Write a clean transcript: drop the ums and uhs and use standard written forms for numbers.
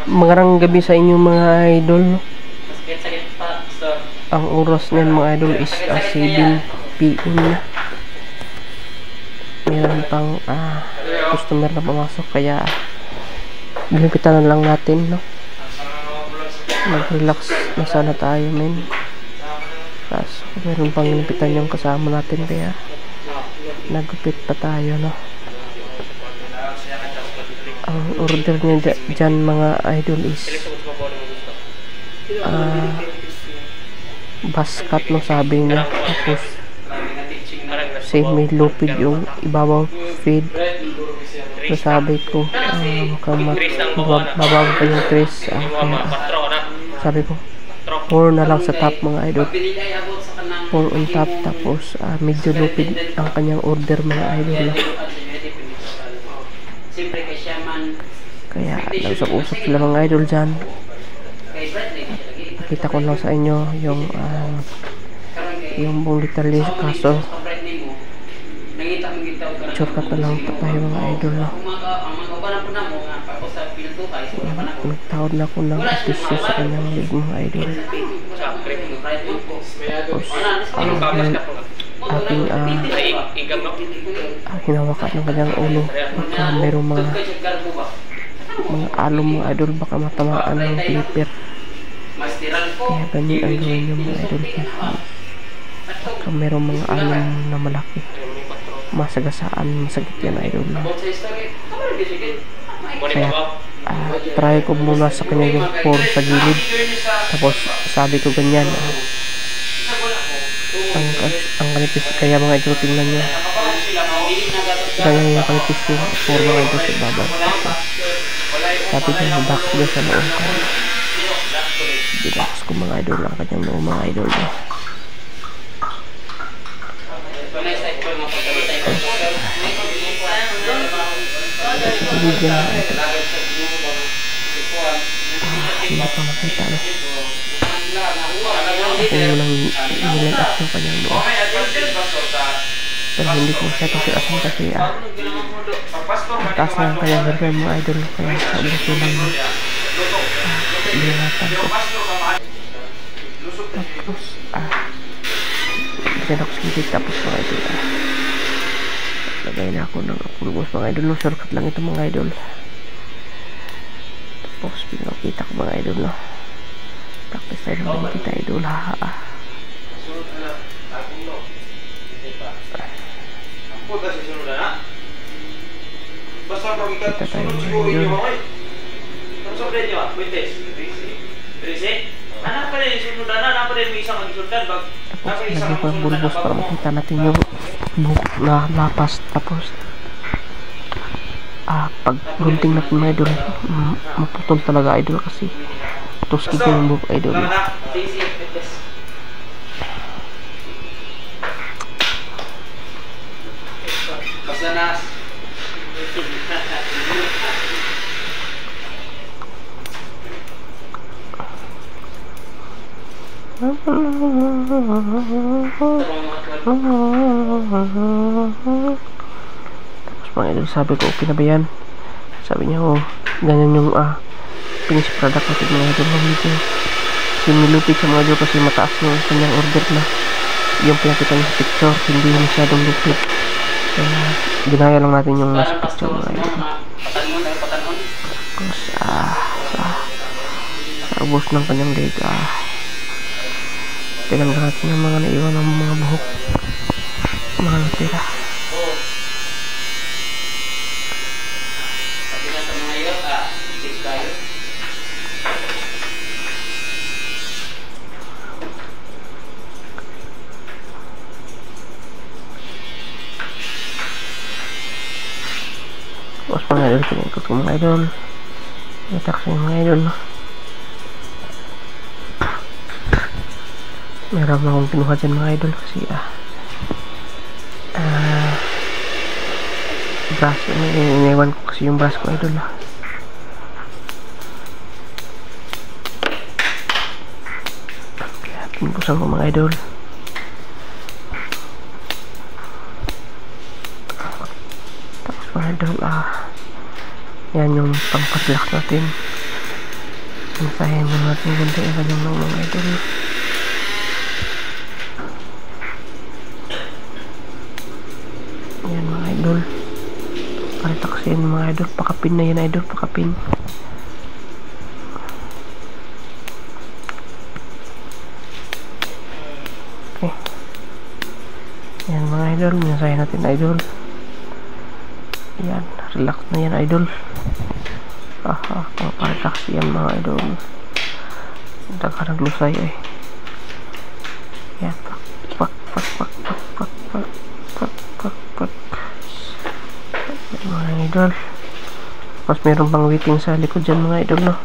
Magandang gabi sa inyo mga idol. Ang oras niyan mga idol is 7 PM na. Meron pang customer na pumasok kaya binipitan na lang natin, no? Mag-relax na sana tayo, men. Tapos meron pang binipitan yung kasama natin kaya nagupit pa tayo, no? Ang order niya dyan mga idol is basket, no, sabi niya. Tapos semi-lupig yung ibabaw feed. So sabi ko babago pa yung tres. Sabi ko 4 na lang sa top mga idol, 4 on top. Tapos medyo lupig ang kanyang order mga idol, no? Kaya nag-usap sila mga idol dyan. Nakita ko lang sa inyo yung buong detalye, kaso shortcut na lang ito tayo mga idol, no? Nagtawad na ako ng atisyo sa kanyang lig mga idol. Tapos hinawakan ng kanyang ulo. Baka mayroong mga alom mga idol, baka matamaan ng clipper. Kaya ganyan ang gawin nyo mga idol. Baka mayroong mga alom na malaki, masagasaan, masagit yan idol, no? Kaya try ko muna sa kanya yung 4 sa gilid. Tapos sabi ko ganyan, ang kanipis. Kaya mga idol, tingnan nyo, ganyan yung kanipis yung 4 mga idol sa baba. Sabi ko yung box doon sa noong ko, dibox ko mga idol ang kanyang noong mga idol, no? Hindi dyan mga idol, hindi pa makita, no? Ako munang nilag up yung kanyang noong, pero hindi ko siya kasi asan kasi taas na ang kanyang hardware mga idol. Kaya sabi ko lang binatan ko. Tapos dyan ako skidit. Tapos mga idol, lagay na ako ng pulbos mga idol, no? Shortcut lang ito mga idol. Tapos pinakita ko mga idol, no? Practice tayo ng kita idol, ha. Kita tayo mga idol. Tapos lagi ko ang bulbos para makita natin yung buhok na lapas. Tapos pag gunting natin mga idol, maputol talaga idol, kasi tuskid yung buhok idol. Tapos mga idol, sabi ko okay na ba yan? Sabi niya ganyan yung finish product natin mga idol. Medyo sinilupit sa mga idol kasi mataas yung kanyang order na yung pinakita niya sa picture, hindi masyadong lupit. Kaya ginaya lang natin yung nasa picture mga idol. Tapos sa ubos ng kanyang leg, tinanggal natin yung mga naiwan ng mga buhok, mga natira. Tapos mga idol, pinagkot ko mga idol, itak sa mga idol, no? Meron akong kinuha dyan mga idol kasi brush, iniwan ko kasi yung brush ko idol, kaya pinagkusan ko mga idol. Tapos mga idol, Yan yung pang-padlock natin. Mensahe mo natin ganito yung kanyang mga idol. Yan mga idol. Paritaksiyan mga idol. Pakapin na yan idol. Pakapin. Okay. Yan mga idol. Mensahe natin idol. Yan. Relax na yan idol. Paritaksiyan mga idol. Daga naglusay eh. Yan. Pak. Yan mga idol. Mas meron pang waiting sa likod dyan mga idol no.